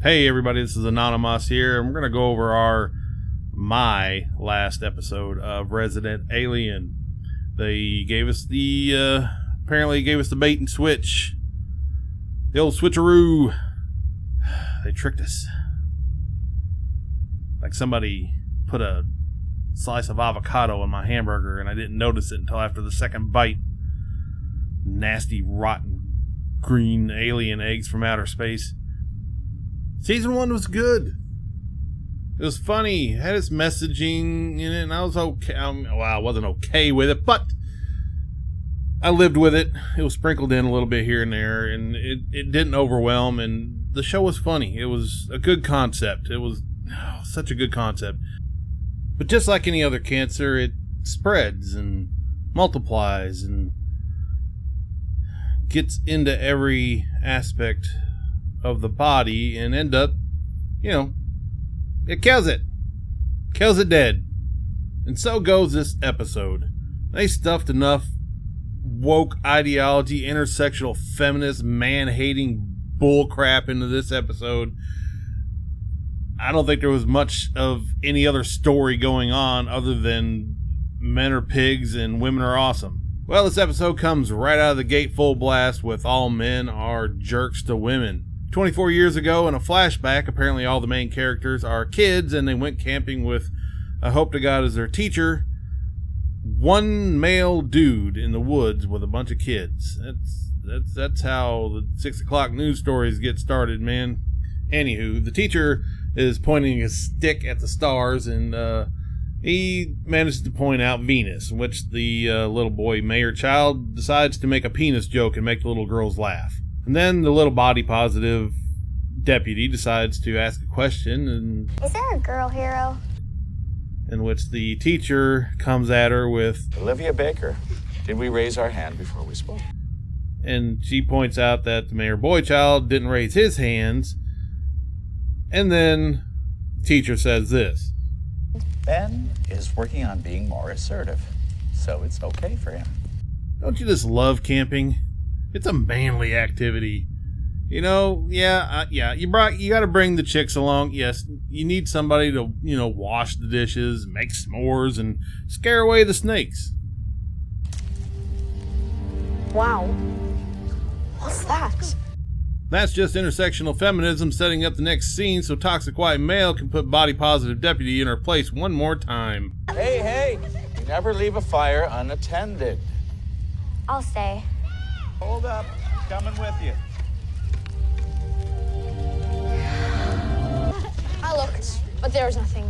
Hey everybody, this is Anonymous here, and we're going to go over my last episode of Resident Alien. They gave us apparently gave us the bait and switch. The old switcheroo. They tricked us. Like somebody put a slice of avocado in my hamburger and I didn't notice it until after the second bite. Nasty, rotten, green alien eggs from outer space. Season 1 was good. It was funny. It had its messaging in it, and I was okay. I wasn't okay with it, but I lived with it. It was sprinkled in a little bit here and there, and it didn't overwhelm, and the show was funny. It was a good concept. It was such a good concept. But just like any other cancer, it spreads and multiplies and gets into every aspect of the body and end up, it kills it. Kills it dead. And so goes this episode. They stuffed enough woke ideology, intersectional feminist, man-hating bullcrap into this episode. I don't think there was much of any other story going on other than men are pigs and women are awesome. Well, this episode comes right out of the gate full blast with all men are jerks to women. 24 years ago, in a flashback, apparently all the main characters are kids and they went camping with, I hope to God, as their teacher. One male dude in the woods with a bunch of kids. That's how the 6 o'clock news stories get started, man. Anywho, the teacher is pointing his stick at the stars and he manages to point out Venus, in which the little boy, Mayor Child, decides to make a penis joke and make the little girls laugh. And then the little body positive deputy decides to ask a question, and is there a girl hero? In which the teacher comes at her with, Olivia Baker, did we raise our hand before we spoke? And she points out that the Mayor Boy Child didn't raise his hands. And then the teacher says this. Ben is working on being more assertive, so it's okay for him. Don't you just love camping? It's a manly activity. You got to bring the chicks along. Yes, you need somebody to, wash the dishes, make s'mores, and scare away the snakes. Wow. What's that? That's just intersectional feminism setting up the next scene so toxic white male can put body positive deputy in her place one more time. Hey, you never leave a fire unattended. I'll stay. Hold up, coming with you. I looked, but there was nothing.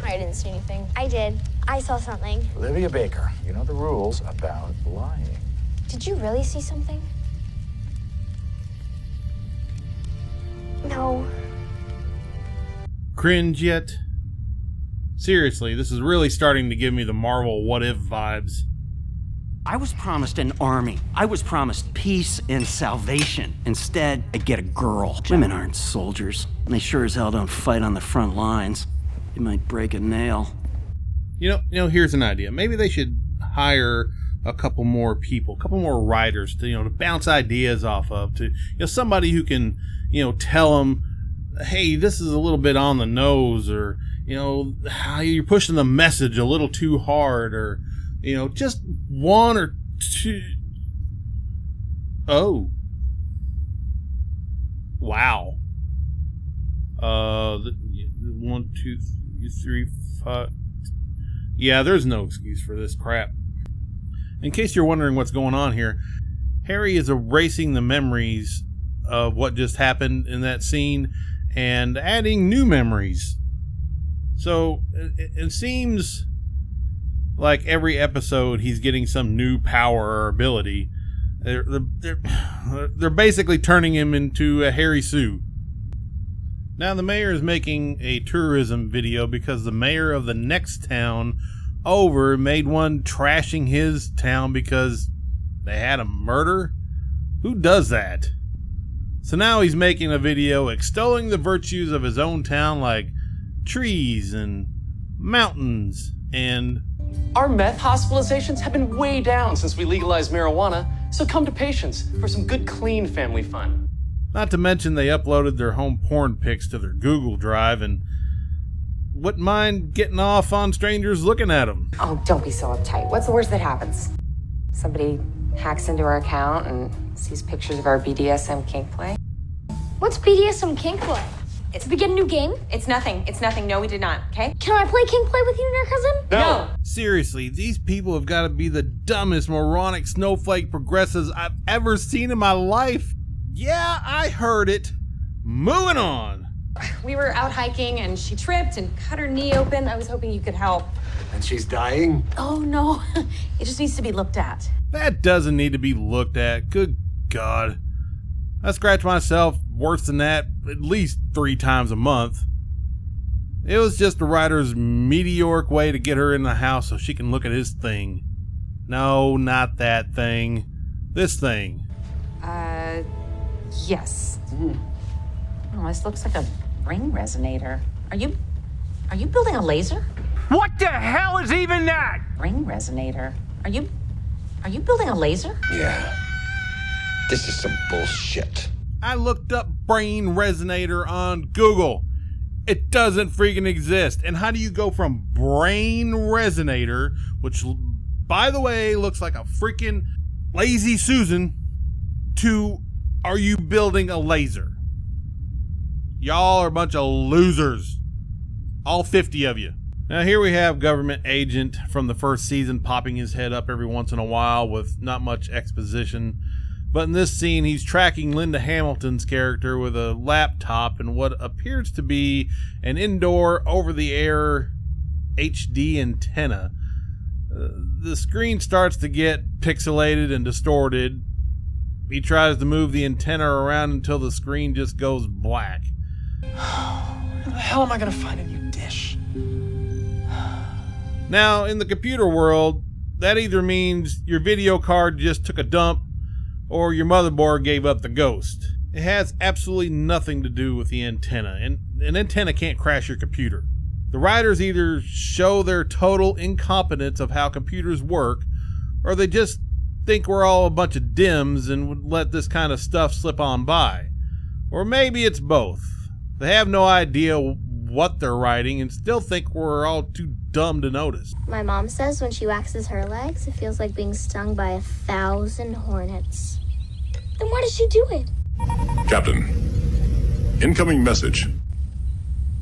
I didn't see anything. I did. I saw something. Olivia Baker, you know the rules about lying. Did you really see something? No. Cringe yet? Seriously, this is really starting to give me the Marvel What If vibes. I was promised an army. I was promised peace and salvation. Instead, I get a girl. Women aren't soldiers, and they sure as hell don't fight on the front lines. They might break a nail. Here's an idea. Maybe they should hire a couple more people, a couple more writers to bounce ideas off of, to somebody who can tell them, hey, this is a little bit on the nose, or how you're pushing the message a little too hard, or just one or two. Oh, wow. 1, 2, 3, 5. Yeah, there's no excuse for this crap. In case you're wondering what's going on here, Harry is erasing the memories of what just happened in that scene and adding new memories. So it seems like every episode he's getting some new power or ability. They're basically turning him into a Harry Sue. Now the mayor is making a tourism video because the mayor of the next town over made one trashing his town because they had a murder. Who does that? So now he's making a video extolling the virtues of his own town, like trees and mountains and... Our meth hospitalizations have been way down since we legalized marijuana, so come to Patience for some good, clean family fun. Not to mention they uploaded their home porn pics to their Google Drive and wouldn't mind getting off on strangers looking at them. Oh, don't be so uptight. What's the worst that happens? Somebody hacks into our account and sees pictures of our BDSM kink play? What's BDSM kink play? Did we get a new game? It's nothing. It's nothing. No, we did not, okay? Can I play kink play with you and your cousin? No. Seriously, these people have got to be the dumbest moronic snowflake progressives I've ever seen in my life. Yeah, I heard it. Moving on. We were out hiking and she tripped and cut her knee open. I was hoping you could help. And she's dying? Oh, no. It just needs to be looked at. That doesn't need to be looked at. Good God. I scratch myself worse than that at least 3 times a month. It was just the writer's meteoric way to get her in the house so she can look at his thing. No, not that thing. This thing. Yes. Oh, this looks like a ring resonator. Are you building a laser? What the hell is even that? Ring resonator. Are you building a laser? Yeah. This is some bullshit. I looked up brain resonator on Google. It doesn't freaking exist. And how do you go from brain resonator, which, by the way, looks like a freaking lazy Susan, to are you building a laser? Y'all are a bunch of losers. All 50 of you. Now here we have government agent from the first season popping his head up every once in a while with not much exposition. But in this scene, he's tracking Linda Hamilton's character with a laptop and what appears to be an indoor over-the-air HD antenna. The screen starts to get pixelated and distorted. He tries to move the antenna around until the screen just goes black. Where the hell am I gonna find a new dish? Now, in the computer world, that either means your video card just took a dump or your motherboard gave up the ghost. It has absolutely nothing to do with the antenna, and an antenna can't crash your computer. The writers either show their total incompetence of how computers work, or they just think we're all a bunch of dims and would let this kind of stuff slip on by. Or maybe it's both. They have no idea what they're writing and still think we're all too dumb to notice. My mom says when she waxes her legs, it feels like being stung by 1,000 hornets. Then why does she do it? Captain, incoming message.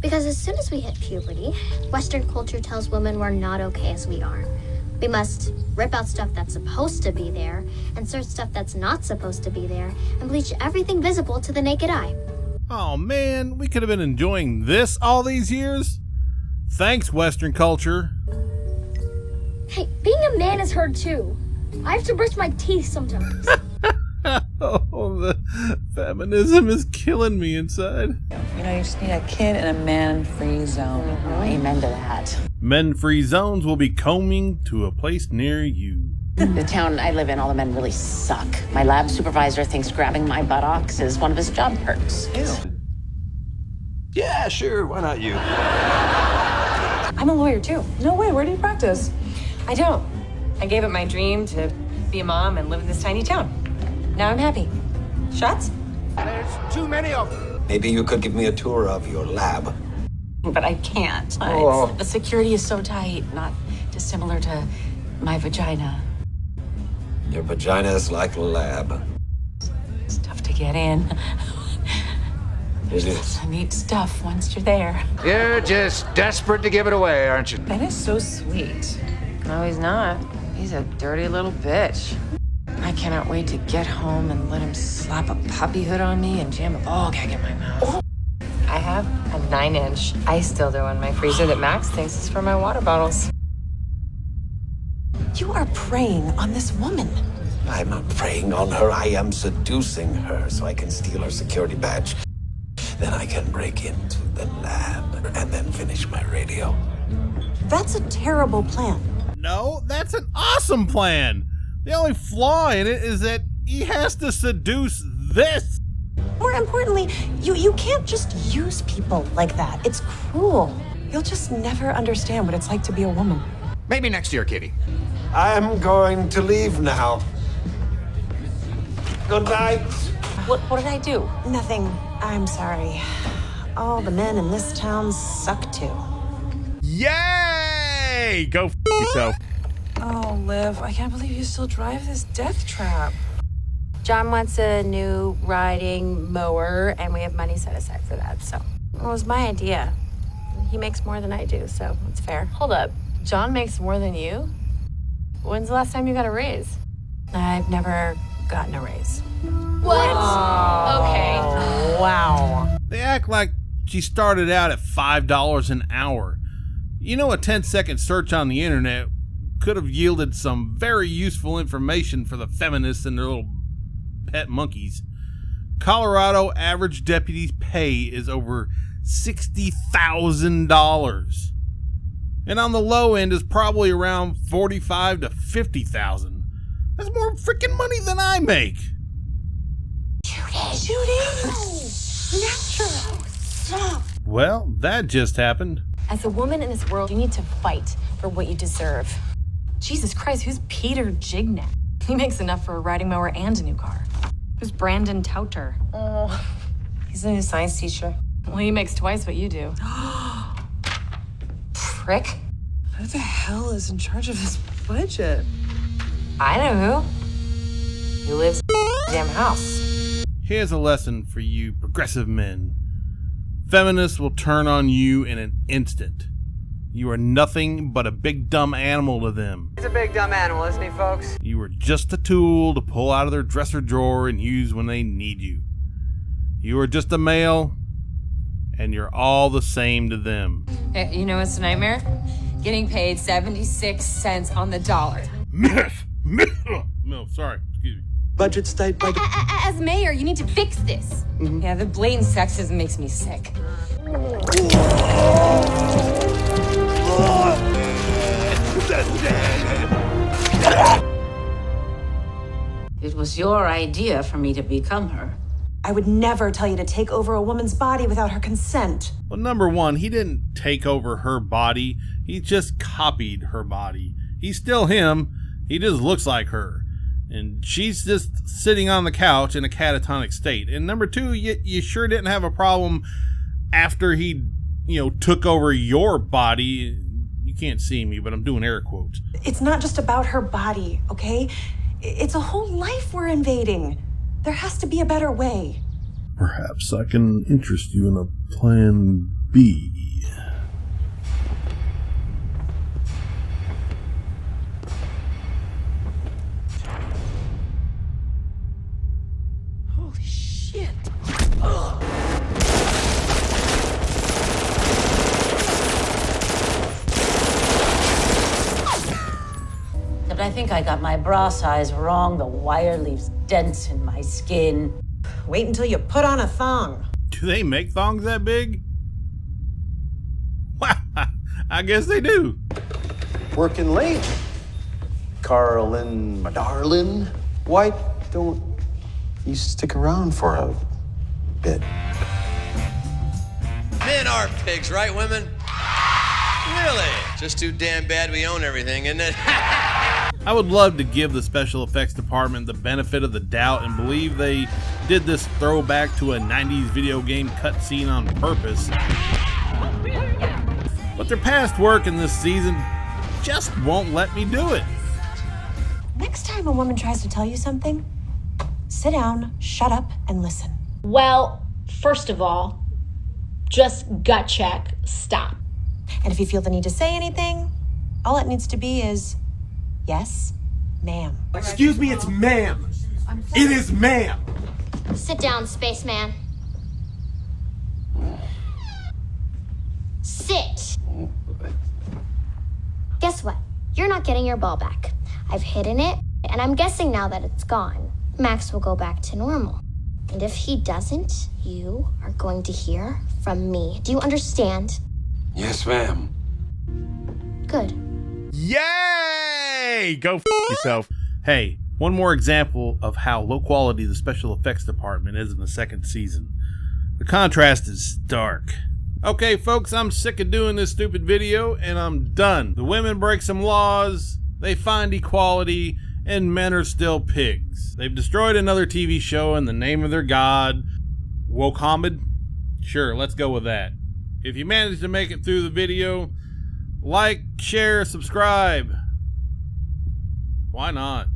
Because as soon as we hit puberty, Western culture tells women we're not okay as we are. We must rip out stuff that's supposed to be there, insert stuff that's not supposed to be there, and bleach everything visible to the naked eye. Oh man, we could have been enjoying this all these years? Thanks, Western culture. Hey, being a man is hard too. I have to brush my teeth sometimes. Oh, the feminism is killing me inside. You know, you just need a kid in a man-free zone. Amen to that. Men-free zones will be coming to a place near you. The town I live in, all the men really suck. My lab supervisor thinks grabbing my buttocks is one of his job perks. Ew. Yeah, sure, why not you? I'm a lawyer too. No way, where do you practice? I don't. I gave up my dream to be a mom and live in this tiny town. Now I'm happy. Shots? There's too many of them. Maybe you could give me a tour of your lab. But I can't. Oh. The security is so tight, not dissimilar to my vagina. Your vagina is like a lab. It's tough to get in. It is. Neat stuff once you're there. You're just desperate to give it away, aren't you? Ben is so sweet. No, he's not. He's a dirty little bitch. I cannot wait to get home and let him slap a puppy hood on me and jam a ball gag in my mouth. I have a 9-inch ice dildo in my freezer that Max thinks is for my water bottles. You are preying on this woman. I'm not preying on her. I am seducing her so I can steal her security badge. Then I can break into the lab and then finish my radio. That's a terrible plan. No, that's an awesome plan. The only flaw in it is that he has to seduce this. More importantly, you can't just use people like that. It's cruel. You'll just never understand what it's like to be a woman. Maybe next year, Kitty. I'm going to leave now. Good night. What did I do? Nothing. I'm sorry. All the men in this town suck too. Yay! Go f yourself. Oh, Liv, I can't believe you still drive this death trap. John wants a new riding mower, and we have money set aside for that, so. It was my idea. He makes more than I do, so it's fair. Hold up. John makes more than you? When's the last time you got a raise? I've never gotten a raise. What? Okay. Wow. They act like she started out at $5 an hour. You know, a 10-second search on the internet could have yielded some very useful information for the feminists and their little pet monkeys. Colorado average deputy's pay is over $60,000. And on the low end is probably around $45,000 to $50,000. That's more freaking money than I make. Judy! Natural. Stop. Well, that just happened. As a woman in this world, you need to fight for what you deserve. Jesus Christ, who's Peter Jignac? He makes enough for a riding mower and a new car. Who's Brandon Touter? He's a new science teacher. Well, he makes twice what you do. Prick. Who the hell is in charge of this budget? I know who. He lives in the damn house. Here's a lesson for you progressive men. Feminists will turn on you in an instant. You are nothing but a big dumb animal to them. He's a big dumb animal, isn't he, folks? You are just a tool to pull out of their dresser drawer and use when they need you. You are just a male, and you're all the same to them. Hey, you know what's a nightmare? Getting paid 76 cents on the dollar. No, sorry, excuse me. Budget's tight, budget. As mayor, you need to fix this. Yeah, the blatant sexism makes me sick. It was your idea for me to become her. I would never tell you to take over a woman's body without her consent. Well, number one, he didn't take over her body. He just copied her body. He's still him. He just looks like her. And she's just sitting on the couch in a catatonic state. And number two, you sure didn't have a problem after he, took over your body. You can't see me, but I'm doing air quotes. It's not just about her body, okay? It's a whole life we're invading. There has to be a better way. Perhaps I can interest you in a plan B. Holy shit. But I think I got my bra size wrong. The wire leaves dents in my skin. Wait until you put on a thong. Do they make thongs that big? Wow, I guess they do. Working late. Carlin, my darling. Why don't you stick around for a bit? Men are pigs, right, women? Really? Just too damn bad we own everything, isn't it? I would love to give the special effects department the benefit of the doubt and believe they did this throwback to a 90s video game cutscene on purpose. But their past work in this season just won't let me do it. Next time a woman tries to tell you something, sit down, shut up, and listen. Well, first of all, just gut check, stop. And if you feel the need to say anything, all it needs to be is, yes, ma'am. Excuse me, it's ma'am. It is ma'am. Sit down, spaceman. Sit. Guess what? You're not getting your ball back. I've hidden it, and I'm guessing now that it's gone, Max will go back to normal. And if he doesn't, you are going to hear from me. Do you understand? Yes, ma'am. Good. Yay! Go f yourself. Hey, one more example of how low quality the special effects department is in the second season. The contrast is stark. Okay, folks, I'm sick of doing this stupid video, and I'm done. The women break some laws, they find equality, and men are still pigs. They've destroyed another TV show in the name of their god, Wokehammed? Sure, let's go with that. If you managed to make it through the video, like, share, subscribe. Why not?